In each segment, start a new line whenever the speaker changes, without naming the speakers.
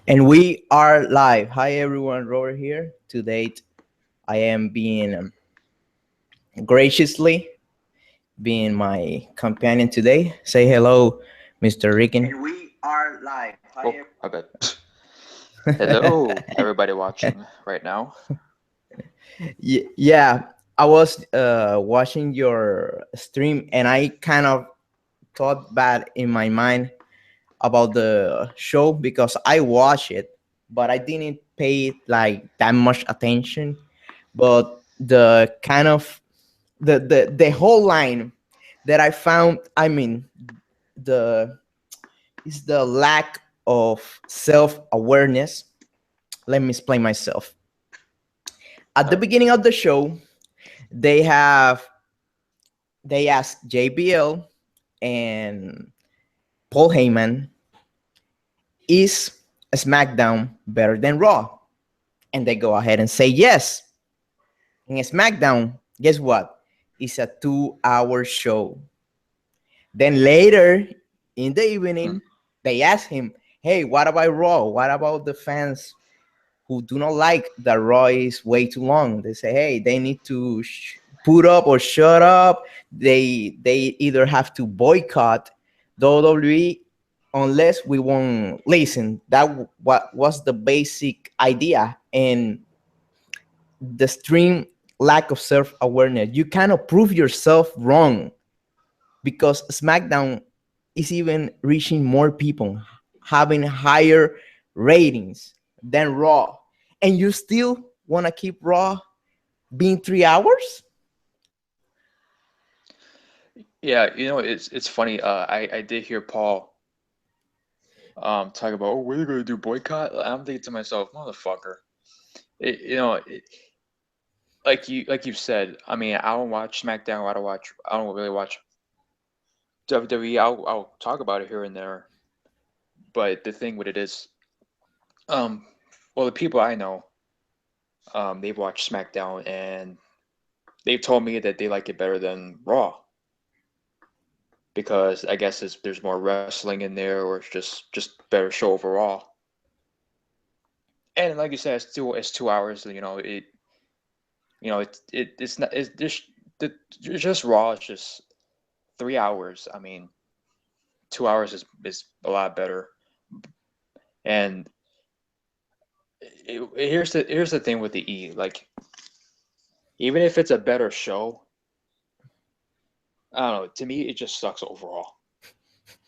And we are live. Hi everyone, Robert here. Today I am being graciously being my companion today. Say hello, Mr. Rican. And we are live.
Oh, I bet. Hello, everybody watching right now.
Yeah, I was watching your stream and I kind of thought bad in my mind about the show because I watched it, but I didn't pay like that much attention. But the kind of the whole line that I found, I mean, the is the lack of self-awareness. Let me explain myself. At
All
the
right.
beginning of the show, they have they ask JBL and Paul Heyman, is SmackDown better than Raw? And they go ahead and say yes. In SmackDown, guess what? It's a 2 hour show. Then later in the
Hmm.
evening, they ask him, hey, what about Raw? What about the fans who do not like that Raw is way too long? They say, hey, they need to put up or shut up. They either have to boycott WWE unless we won't listen. What was the basic idea. And the stream lack of self-awareness. You cannot prove yourself wrong because SmackDown is even reaching more people, having higher ratings than Raw, and you still want to keep Raw being 3 hours?
Yeah, it's funny. I did hear Paul talk about, oh, we're gonna do boycott. I'm thinking to myself, motherfucker. It, like you said. I mean, I don't watch SmackDown. I don't really watch WWE. I'll talk about it here and there. But the thing with it is, um, well, the people I know, they've watched SmackDown and they've told me that they like it better than Raw because I guess there's more wrestling in there, or it's just better show overall. And like you said, it's 2 hours. It's not it's just Raw. It's just 3 hours. I mean, 2 hours is a lot better. And here's the thing with the E. Like, even if it's a better show, I don't know. To me, it just sucks overall.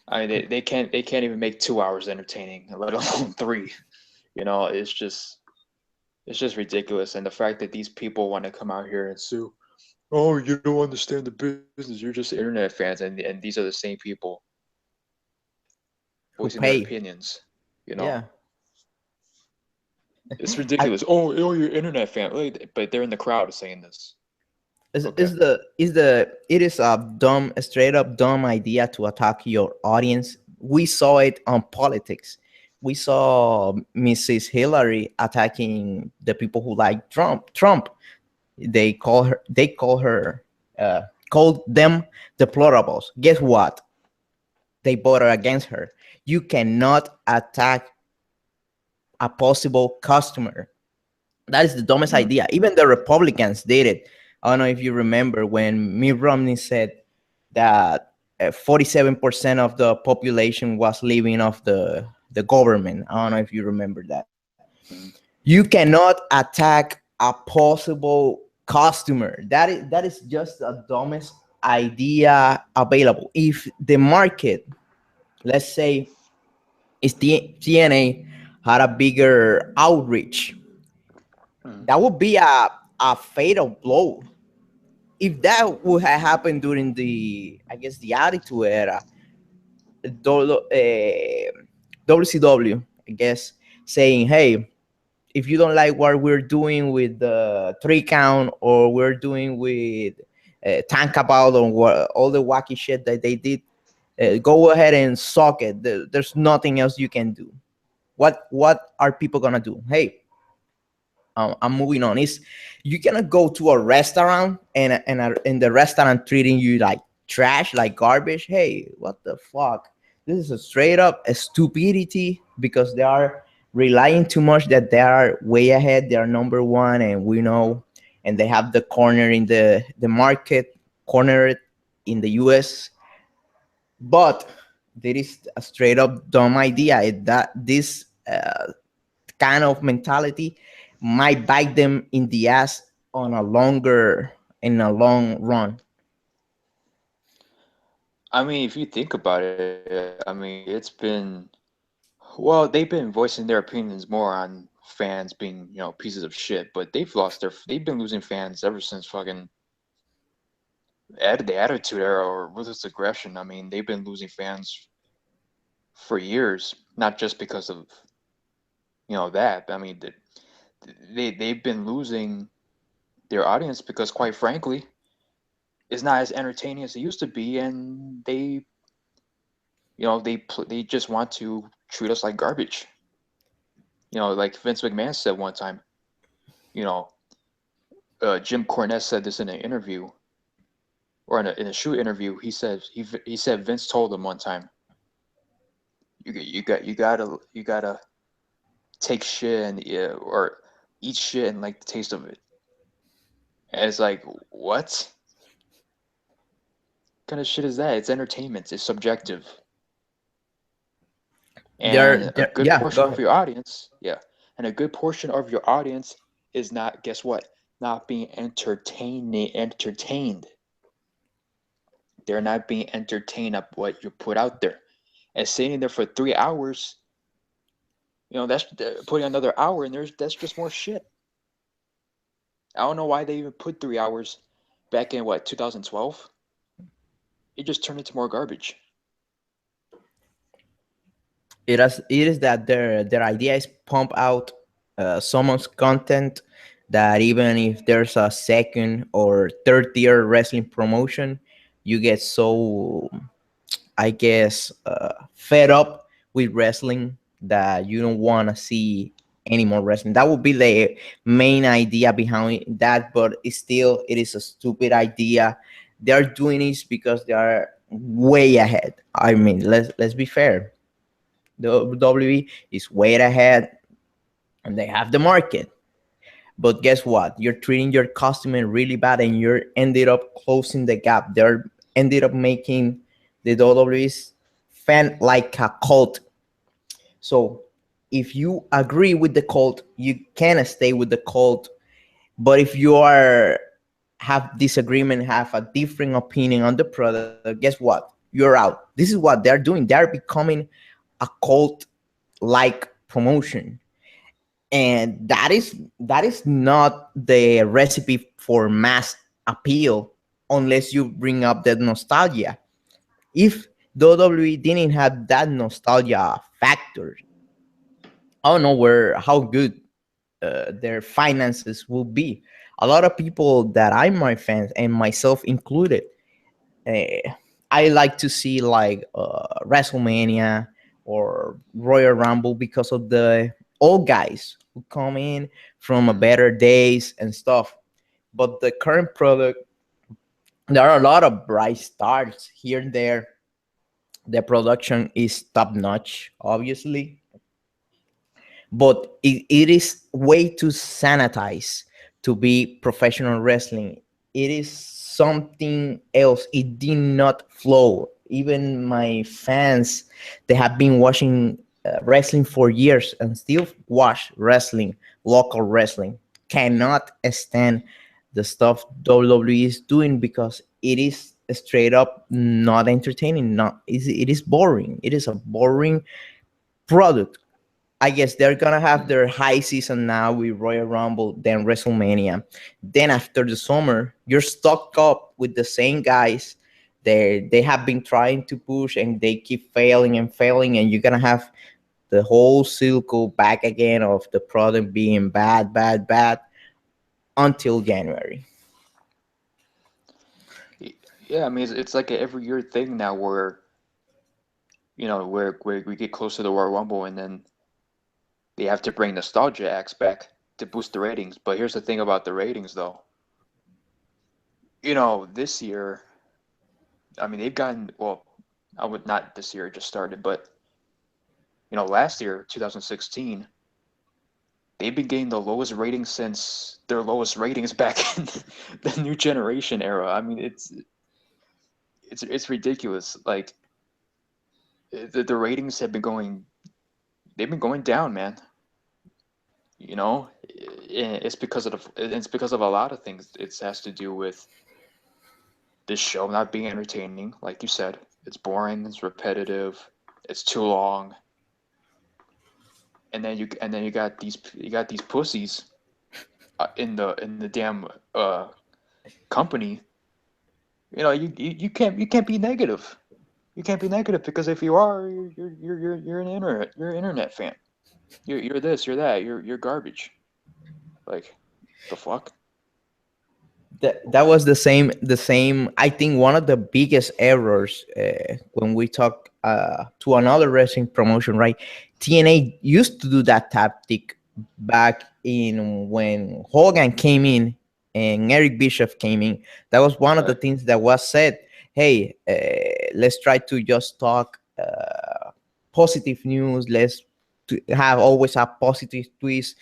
I mean, they can't even make 2 hours entertaining, let alone three. It's just ridiculous. And the fact that these people want to come out here and sue, oh, you don't understand the business. You're just internet fans, and these are the same people
Who
voicing their
pay?
opinions. You know,
Yeah.
it's
I,
ridiculous. Oh, you're internet fan, but they're in the crowd saying this. Okay.
it is a dumb, a straight up dumb idea to attack your audience. We saw it on politics. We saw Mrs. Hillary attacking the people who like Trump. They call her uh, called them deplorables. Guess what? They voted against her. You cannot attack a possible customer. That is the dumbest
Hmm.
idea. Even the Republicans did it. I don't know if you remember when Mitt Romney said that 47% of the population was living off the government. I don't know if you remember that.
Hmm.
You cannot attack a possible customer. That is just the dumbest idea available. If the market, let's say, is TNA, had a bigger outreach,
Hmm.
that would be a fatal blow. If that would have happened during the, I guess, the Attitude Era, WCW, I guess, saying, hey, if you don't like what we're doing with the 3 count, or we're doing with tank about, or all the wacky shit that they did, go ahead and suck it. There's nothing else you can do. What are people gonna do? Hey, I'm moving on. Is you cannot go to a restaurant and the restaurant treating you like trash, like garbage. Hey, what the fuck? This is a straight up a stupidity because they are relying too much that they are way ahead, they are number one, and we know, and they have the corner in the market, corner in the US. But there is a straight up dumb idea that this kind of mentality might bite them in the ass on a longer in a long run.
I mean, if you think about it, I mean, it's been, well, they've been voicing their opinions more on fans being, pieces of shit, but they've been losing fans ever since fucking the Attitude Era or Ruthless Aggression. I mean, they've been losing fans for years, not just because of, that. I mean, they've been losing their audience because, quite frankly, it's not as entertaining as it used to be, and they just want to treat us like garbage. Like Vince McMahon said one time. You know, Jim Cornette said this in an interview or in a shoot interview. He said Vince told him one time, you gotta take shit and or eat shit and like the taste of it. And it's like, what kind of shit is that? It's entertainment. It's subjective. And a good
Yeah,
portion
go
of
ahead.
your audience, yeah, and a good portion of your audience is not, guess what, not being entertained. They're not being entertained of what you put out there. And sitting there for 3 hours, that's putting another hour in there. That's just more shit. I don't know why they even put 3 hours back in what, 2012. It just turned into more garbage.
It is that their idea is pump out so much content that even if there's a second or third tier wrestling promotion, you get so, I guess, fed up with wrestling that you don't want to see any more wrestling. That would be the main idea behind that, but it is a stupid idea. They're doing this because they are way ahead. I mean, let's be fair. The WWE is way ahead, and they have the market. But guess what? You're treating your customer really bad, and you're ended up closing the gap. They're ended up making the WWE's fan like a cult. So if you agree with the cult, you can stay with the cult. But if you are have disagreement, have a different opinion on the product, guess what? You're out. This is what they're doing. They're becoming a cult like promotion, and that is not the recipe for mass appeal unless you bring up that nostalgia. If WWE didn't have that nostalgia factor, I don't know where how good their finances will be. A lot of people that I'm my fans and myself included, uh, I like to see like WrestleMania or Royal Rumble because of the old guys who come in from a
Hmm.
better days and stuff. But the current product, there are a lot of bright stars here and there. The production is top notch, obviously, but it is way too sanitized to be professional wrestling. It is something else. It did not flow. Even my fans, they have been watching wrestling for years and still watch wrestling, local wrestling, cannot stand the stuff WWE is doing because it is straight up not entertaining. Not it is boring. It is a boring product. I guess they're gonna have their high season now with Royal Rumble, then WrestleMania. Then after the summer, you're stuck up with the same guys. They have been trying to push and they keep failing and failing, and you're gonna have the whole circle back again of the product being bad, bad, bad until January.
Yeah, I mean, it's like a every year thing now where, where we get close to the Royal Rumble and then they have to bring nostalgia acts back to boost the ratings. But here's the thing about the ratings, though. This year, I mean, they've gotten, well, I would not this year, it just started, but, last year, 2016. they've been getting the lowest ratings since their lowest ratings back in the new generation era. I mean, it's ridiculous. Like the ratings have been going, they've been going down, man. You know, it's because of a lot of things. It has to do with this show not being entertaining, like you said. It's boring, it's repetitive, it's too long, and then you got these pussies in the damn company. You know, you can't be negative. You can't be negative because if you are, you're an internet fan. You're this, you're that, you're garbage. Like the fuck.
That was the same. I think one of the biggest errors when we talk to another wrestling promotion, right? TNA used to do that tactic back in when Hogan came in and Eric Bischoff came in. That was one of the
Right.
things that was said. Hey, let's try to just talk positive news. Let's to have always a positive twist.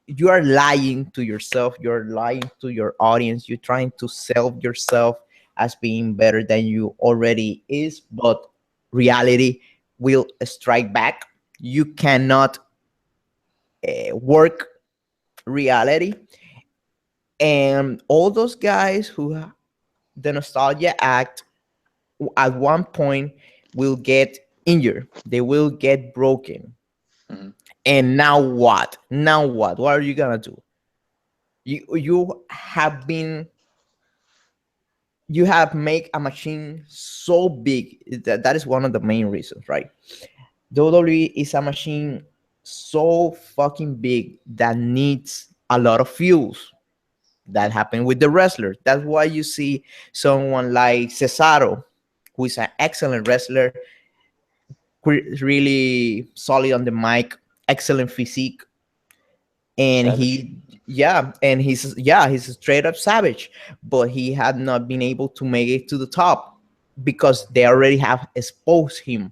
You are lying to yourself, you're lying to your audience, you're trying to sell yourself as being better than you already is, but reality will strike back. You cannot work reality. And all those guys who the nostalgia act at one point will get injured, they will get broken.
Hmm.
And now what are you gonna do? You have been, you have make a machine so big that is one of the main reasons, right? WWE is a machine so fucking big that needs a lot of fuels. That happened with the wrestler. That's why you see someone like Cesaro, who is an excellent wrestler, really solid on the mic, excellent physique, and
Savage.
he's a straight up savage, but he had not been able to make it to the top because they already have exposed him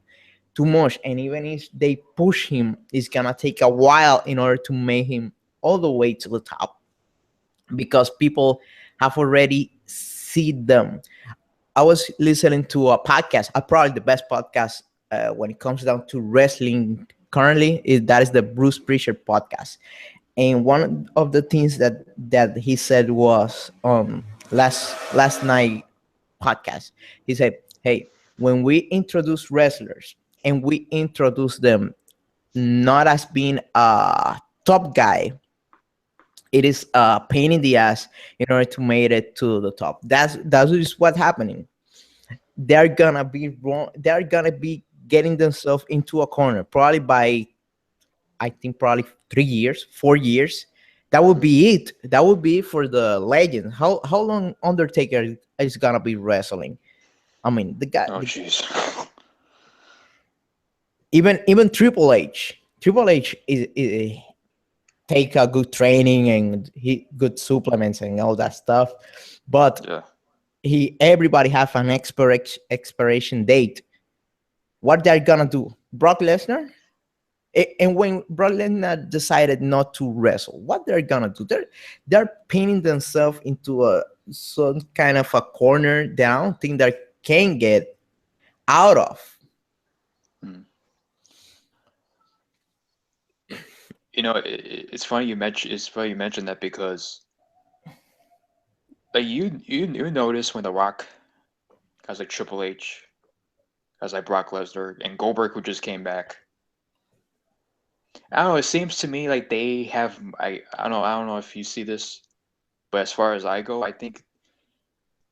too much, and even if they push him, it's gonna take a while in order to make him all the way to the top because people have already seen them. I was listening to a podcast, probably the best podcast when it comes down to wrestling currently is that is the Bruce Prichard podcast. And one of the things that he said was last night podcast. He said, "Hey, when we introduce wrestlers and we introduce them not as being a top guy, it is a pain in the ass in order to make it to the top. That's just what's happening. They're gonna be wrong. They're gonna be getting themselves into a corner probably by I think probably 3 years, 4 years. That would
Hmm.
be it. That would be for the legend. How long Undertaker is gonna be wrestling? I mean,
Oh jeez.
even Triple H. Triple H is take a good training and he good supplements and all that stuff, but
Yeah.
he everybody have an expiration date. What they're gonna do? Brock Lesnar. And when Brock Lesnar decided not to wrestle, what they're gonna do? They're pinning themselves into a some kind of a corner that I don't think they can get out of.
Hmm. You know, it's funny you mention that because like you notice when The Rock guys like Triple H, guys like Brock Lesnar, and Goldberg who just came back. I don't know. It seems to me like they have. I don't know if you see this, but as far as I go, I think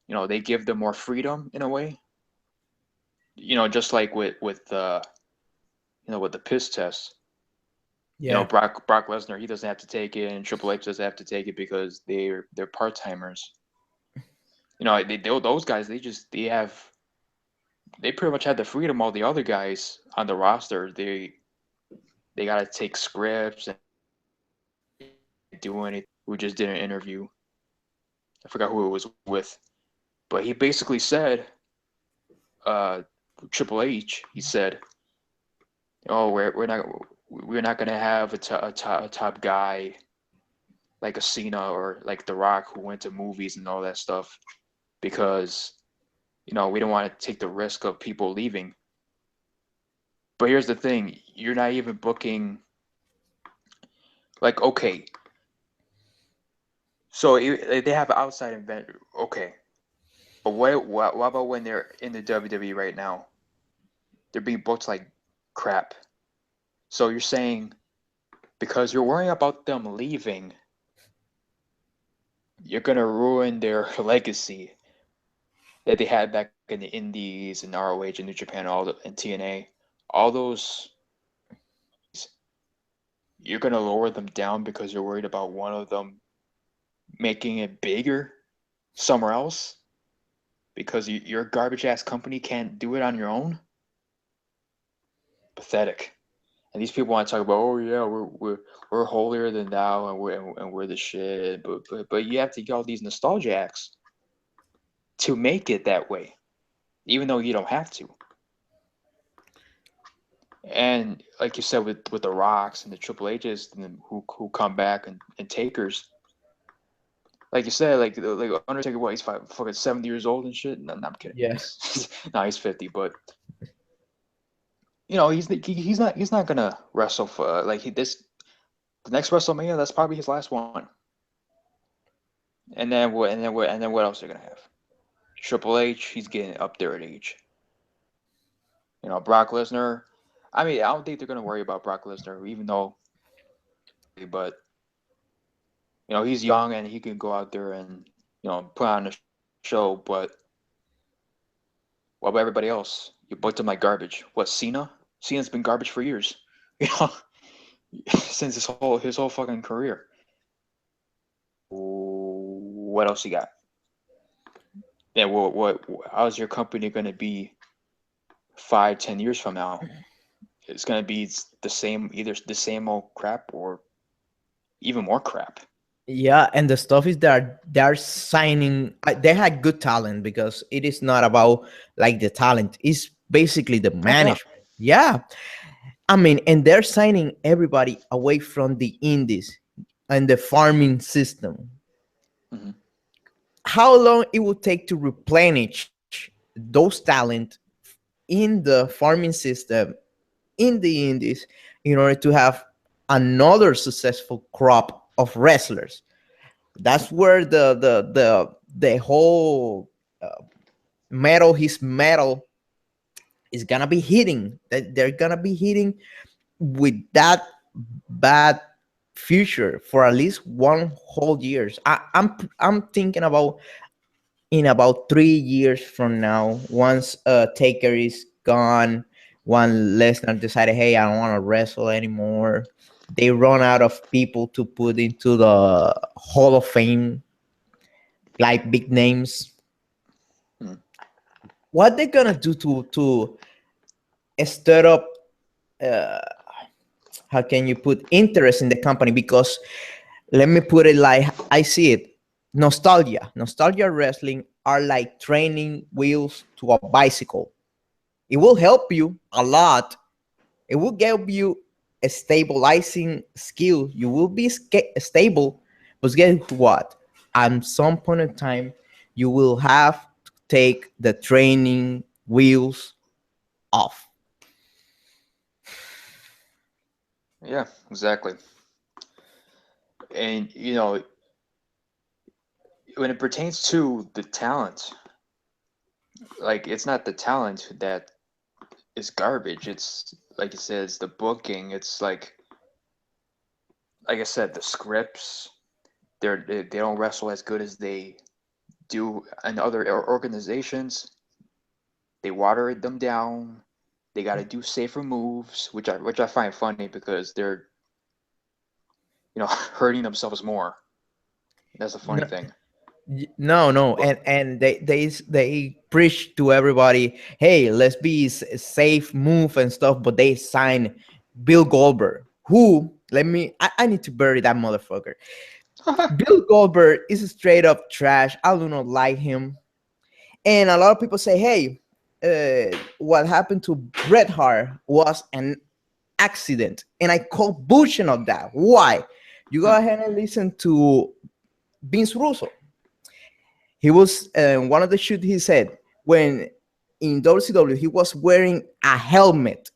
they give them more freedom in a way. Just like with with the piss test.
Yeah.
Brock Lesnar, he doesn't have to take it, and Triple H doesn't have to take it because they're part timers. Those guys they pretty much have the freedom. All the other guys on the roster, they gotta take scripts and do anything. We just did an interview. I forgot who it was with, but he basically said, uh, Triple H, he said, "Oh, we're not we're not gonna have a top guy like a Cena or like The Rock who went to movies and all that stuff because we don't want to take the risk of people leaving. But here's the thing: you're not even booking. Like, okay, so they have an outside event, okay, but what about when they're in the WWE right now? They're being booked like crap. So you're saying because you're worrying about them leaving, you're gonna ruin their legacy that they had back in the Indies and ROH and New Japan and TNA, all those. You're gonna lower them down because you're worried about one of them making it bigger somewhere else because your garbage ass company can't do it on your own. Pathetic. And these people want to talk about, oh yeah, we're holier than thou and we're the shit. But you have to get all these nostalgia acts to make it that way, even though you don't have to. And like you said, with the Rocks and the Triple H's and who come back and Takers, like you said, like Undertaker, what, he's fucking 70 years old and shit. No, I'm kidding.
Yeah.
He's 50, but he's not gonna wrestle for the next WrestleMania. That's probably his last one. And then what else are they gonna have? Triple H, he's getting up there in age. Brock Lesnar. I mean, I don't think they're gonna worry about Brock Lesnar, even though, but he's young and he can go out there and put on a show. But what about everybody else? You booked him like garbage. What, Cena? Cena's been garbage for years, since his whole fucking career. What else you got? Yeah, how's your company gonna be 5-10 years from now? It's gonna be either the same old crap or even more crap.
Yeah, and the stuff is that they're signing. They had good talent because it is not about like the talent. It's basically the management. Yeah, I mean, and they're signing everybody away from the indies and the farming system.
Mm-hmm.
How long it will take to replenish those talent in the farming system in the indies in order to have another successful crop of wrestlers? That's where the whole his metal is gonna be hitting. That they're gonna be hitting with that bad future for at least one whole years. I'm thinking about in about 3 years from now, once Taker is gone, one Lesnar decided, hey, I don't want to wrestle anymore. They run out of people to put into the Hall of Fame, like big names.
Mm.
What they're gonna do to stir up? How can you put interest in the company? Because let me put it like I see it: nostalgia wrestling are like training wheels to a bicycle. It will help you a lot. It will give you a stabilizing skill. You will be stable, but guess what? At some point in time, you will have to take the training wheels off.
Yeah, exactly. And when it pertains to the talent, like it's not the talent that is garbage. It's like it says the booking. It's like I said, the scripts. They don't wrestle as good as they do in other organizations. They water them down. They got to do safer moves, which I find funny because they're hurting themselves more. That's a funny thing.
No, and they preach to everybody, hey, let's be safe, move and stuff, but they sign Bill Goldberg, who I need to bury that motherfucker. Bill Goldberg is straight up trash. I do not like him, and a lot of people say, hey, what happened to Bret Hart was an accident, and I call bullshit on that. Why? You go
Hmm.
ahead and listen to Vince Russo. He was one of the shoots. He said when in WCW he was wearing a helmet.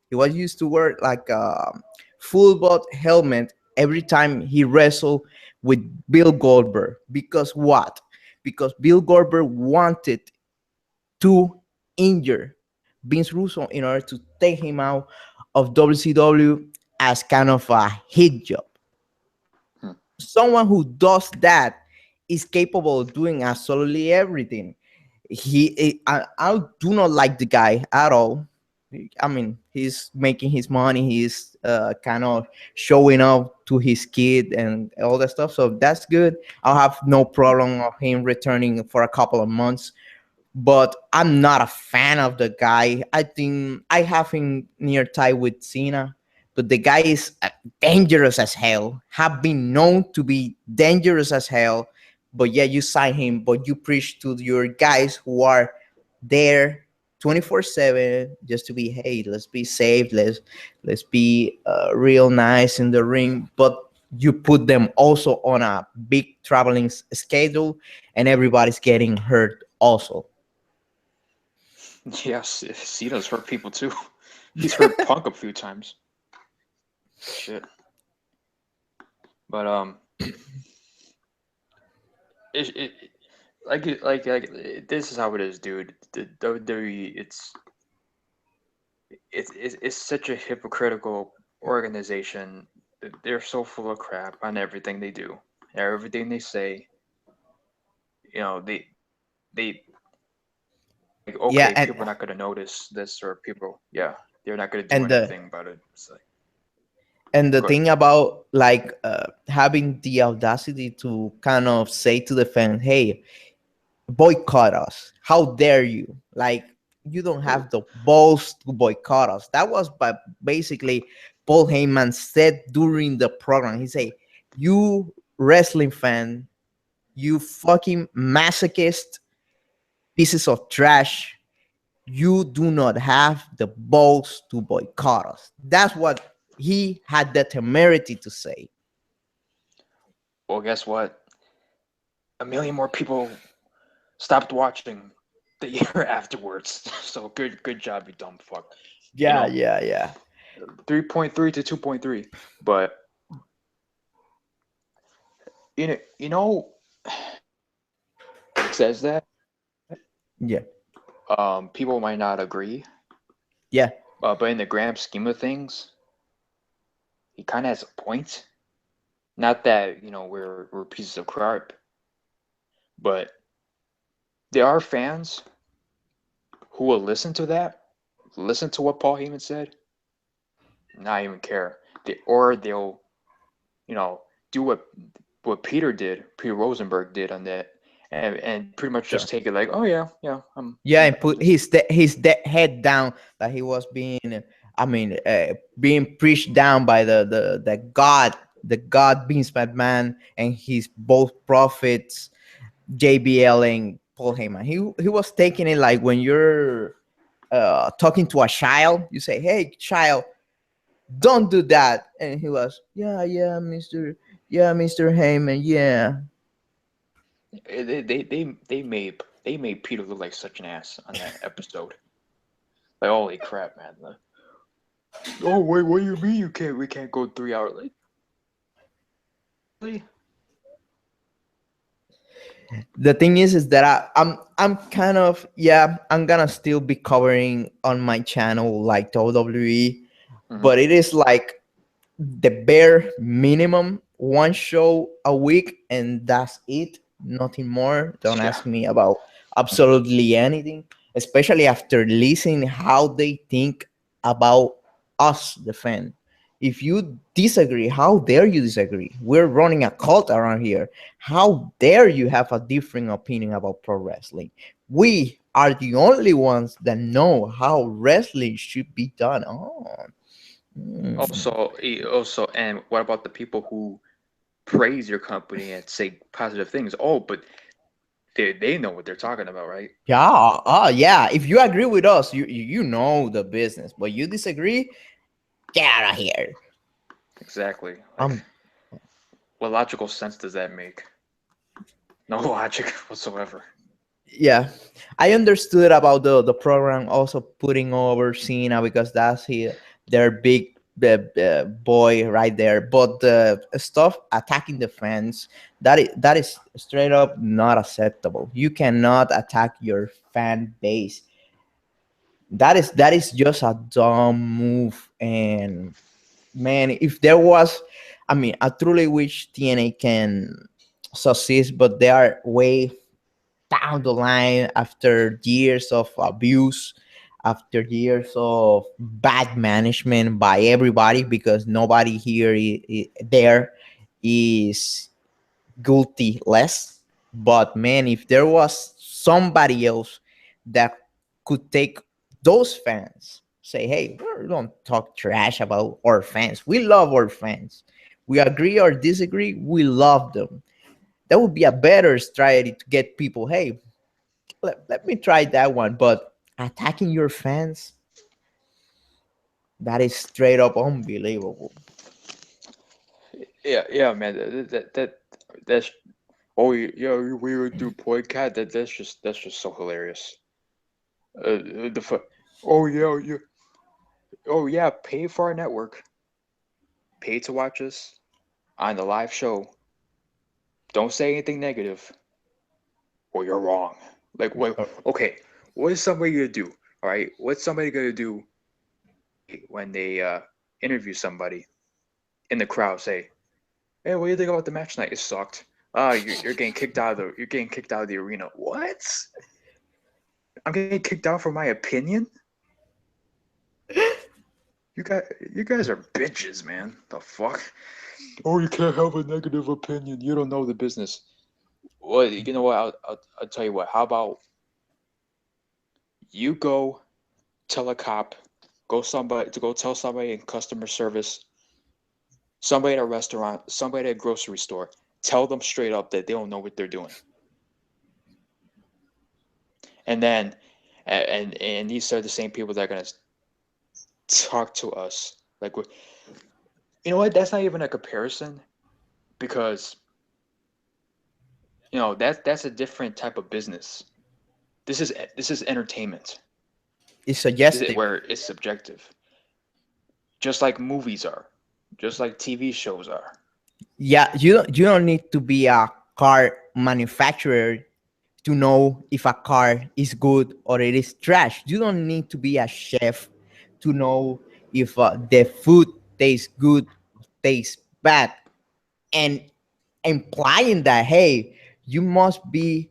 He was used to wear like a full body helmet every time he wrestled with Bill Goldberg. Because what? Because Bill Goldberg wanted to injure Vince Russo in order to take him out of WCW as kind of a hit job.
Hmm.
Someone who does that is capable of doing absolutely everything. I do not like the guy at all. I mean, he's making his money. He's kind of showing up to his kid and all that stuff. So that's good. I'll have no problem of him returning for a couple of months, but I'm not a fan of the guy. I think I have him near tie with Cena, but the guy is dangerous as hell. Have been known to be dangerous as hell. But yeah, you sign him, but you preach to your guys who are there 24/7 just to be, hey, let's be safe, let's be real nice in the ring. But you put them also on a big traveling schedule, and everybody's getting hurt also.
Yes, Cena's hurt people too. He's hurt Punk a few times. Shit. But it this is how it is, dude. The WWE, it's such a hypocritical organization. They're so full of crap on everything they do, everything they say. You know, they like,
Yeah,
okay, people are not gonna notice this, or people, yeah, they're not gonna do
and the
anything about it. It's like,
and the
good.
thing about like having the audacity to kind of say to the fans, hey, boycott us, how dare you, like you don't
Oh,
have the balls to boycott us. That was by basically Paul Heyman said during the program. He said, you wrestling fan, you fucking masochist pieces of trash, you do not have the balls to boycott us. That's what he had the temerity to say.
well, guess what? A million more people stopped watching the year afterwards. So good job, you dumb fuck. You
Yeah,
know,
yeah, yeah.
3.3 to 2.3. But you know, says that
Yeah,
people might not agree,
yeah,
but in the grand scheme of things, he kind of has a point. Not that we're pieces of crap, but there are fans who will listen to that, listen to what Paul Heyman said, not even care. They'll you know do what Peter Rosenberg did on that, and pretty much just
sure.
take it like, oh yeah, yeah,
Yeah, and
I'm
put
just
his head down that he was being, I mean, being preached down by the God Beans Man and his both prophets, JBL and Paul Heyman. He was taking it like when you're talking to a child, you say, "Hey, child, don't do that," and he was, yeah, Mister Heyman, yeah.
they made Peter look like such an ass on that episode. Like, holy crap, man! Like, oh wait, what do you mean you can't? We can't go 3 hours late? Really?
The thing is that I'm kind of, yeah, I'm gonna still be covering on my channel like WWE,
Mm-hmm.
but it is like the bare minimum, one show a week, and that's it, nothing more. Don't
Yeah.
ask me about absolutely anything, especially after listening how they think about us, the fan. If you disagree, how dare you disagree? We're running a cult around here. How dare you have a different opinion about pro wrestling? We are the only ones that know how wrestling should be done. Oh, mm.
Also, and what about the people who praise your company and say positive things? Oh, but they know what they're talking about, right?
Yeah, yeah. If you agree with us, you know the business, but you disagree. Get out of here.
Exactly. Like,
Um,
what logical sense does that make? No logic whatsoever.
yeah, I understood about the program also putting over Cena because that's their big boy right there. But the stuff attacking the fans, that is straight up not acceptable. You cannot attack your fan base. That is just a dumb move. And man, if there was, I mean, I truly wish TNA can succeed, but they are way down the line after years of abuse, after years of bad management by everybody, because nobody here there is guilty less. But man, if there was somebody else that could take those fans, say, hey, we don't talk trash about our fans. We love our fans. We agree or disagree, we love them. That would be a better strategy to get people, hey, let me try that one. But attacking your fans, that is straight up unbelievable.
Yeah, yeah, man. That's oh yeah, we would do boycott. That's just so hilarious. The oh yeah, oh yeah, pay for our network, pay to watch us on the live show. Don't say anything negative, or you're wrong. Like what? Okay, what is somebody gonna do? All right, what's somebody gonna do when they interview somebody in the crowd? Say, hey, what do you think about the match tonight? It sucked. You're getting kicked out of the arena. What? I'm getting kicked out for my opinion? You guys, you guys are bitches, man. The fuck? Oh, you can't have a negative opinion. You don't know the business. Well, you know what? I'll tell you what. How about you go tell a cop, go tell somebody in customer service, somebody at a restaurant, somebody at a grocery store. Tell them straight up that they don't know what they're doing. And then, and these are the same people that are gonna talk to us. Like, you know what? That's not even a comparison because that's a different type of business. This is entertainment.
It's
This is
suggestive.
where it's subjective, just like movies are, just like TV shows are.
Yeah, you don't need to be a car manufacturer to know if a car is good or it is trash. You don't need to be a chef to know if the food tastes good, tastes bad, and implying that, hey, you must be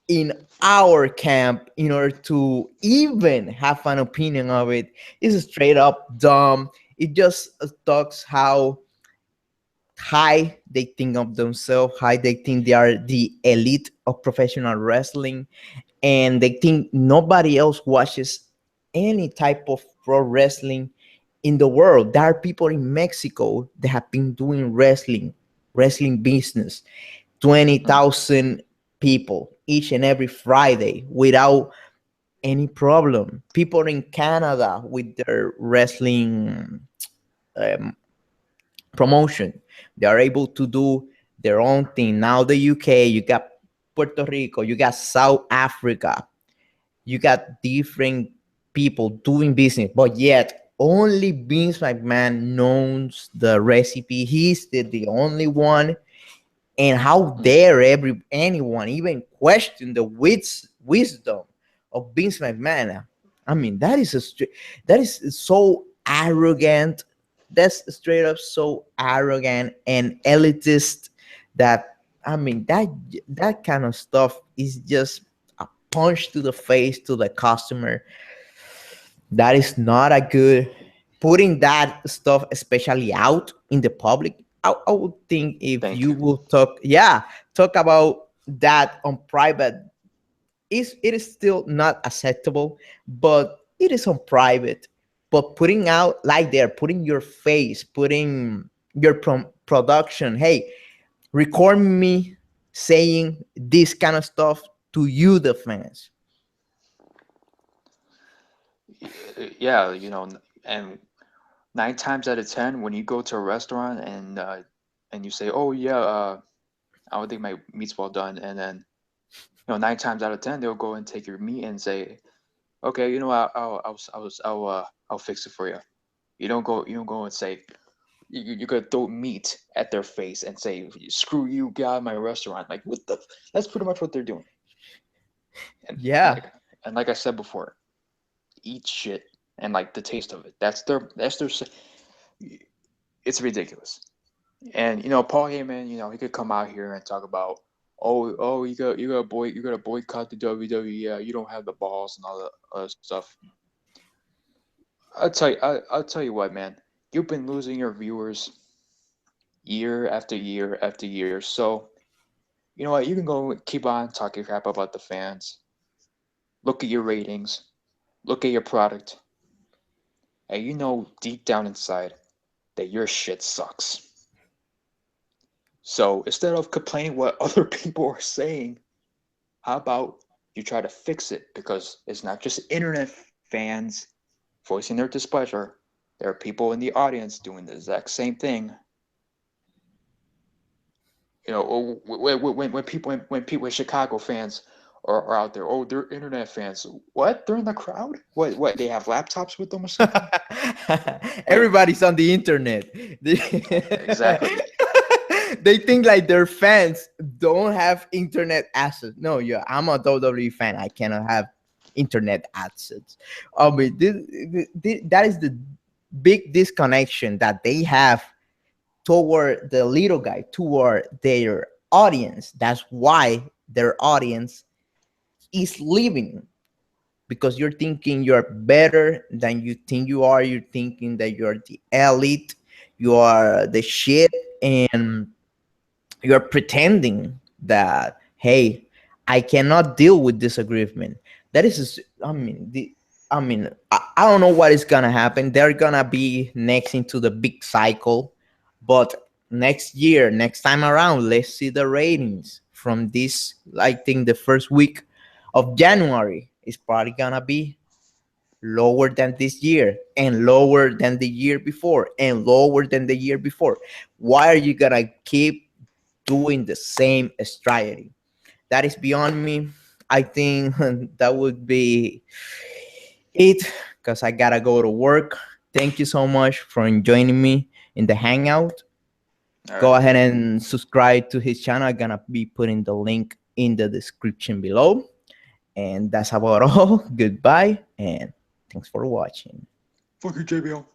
in our camp in order to even have an opinion of it is straight up dumb. It just talks how high they think of themselves, high they think they are the elite of professional wrestling, and they think nobody else watches any type of pro wrestling in the world. There are people in Mexico that have been doing wrestling business,
Mm.
20,000 people each and every Friday without any problem. People in Canada with their wrestling um, promotion, they are able to do their own thing. Now the UK, you got Puerto Rico, you got South Africa, you got different people doing business, but yet only Vince McMahon knows the recipe. He's the only one. And how
Mm.
dare anyone even question the wisdom of Vince McMahon? I mean, that is so arrogant. That's straight up so arrogant and elitist that, I mean, that kind of stuff is just a punch to the face to the customer. That is not a good putting that stuff, especially out in the public. I would think if
Thank
you
you.
will talk, yeah, talk about that on private, it is still not acceptable, but it is on private. But putting out like there, putting your face, putting your production, hey, record me saying this kind of stuff to you, the fans.
Yeah, and 9 times out of 10, when you go to a restaurant and you say, "Oh yeah, I don't think my meat's well done," and then 9 times out of 10 they'll go and take your meat and say, "Okay, I'll fix it for you." You don't go and say you're gonna throw meat at their face and say, "Screw you, get out of my restaurant." Like what the? That's pretty much what they're doing. And
Yeah.
like I said before, eat shit and like the taste of it. That's their. It's ridiculous. And Paul Heyman, he could come out here and talk about, oh, you got to boycott the WWE. You don't have the balls and all that other stuff. I'll tell you what, man. You've been losing your viewers year after year after year. So you know what? You can go keep on talking crap about the fans. Look at your ratings. Look at your product, and you know deep down inside that your shit sucks. So instead of complaining what other people are saying, how about you try to fix it? Because it's not just internet fans voicing their displeasure. There are people in the audience doing the exact same thing. When Chicago fans are out there, oh, they're internet fans. What? They're in the crowd? What? They have laptops with them or something? Like,
Everybody's on the internet.
exactly.
They think like their fans don't have internet access. No, yeah, I'm a WWE fan. I cannot have internet access. But that is the big disconnection that they have toward the little guy, toward their audience. That's why their audience is leaving, because you're thinking you're better than you think you are. You're thinking that you're the elite, you are the shit, and you're pretending that, hey, I cannot deal with disagreement. That is, I don't know what is gonna happen. They're gonna be next into the big cycle, but next year, next time around, let's see the ratings from this. I think the first week of January is probably gonna be lower than this year, and lower than the year before, and lower than the year before. Why are you gonna keep doing the same strategy? That is beyond me. I think that would be it, because I gotta go to work. Thank you so much for joining me in the hangout.
All
Go
right.
ahead and subscribe to his channel. I'm gonna be putting the link in the description below. And that's about all. Goodbye, and thanks for watching.
Fuck you, JBL.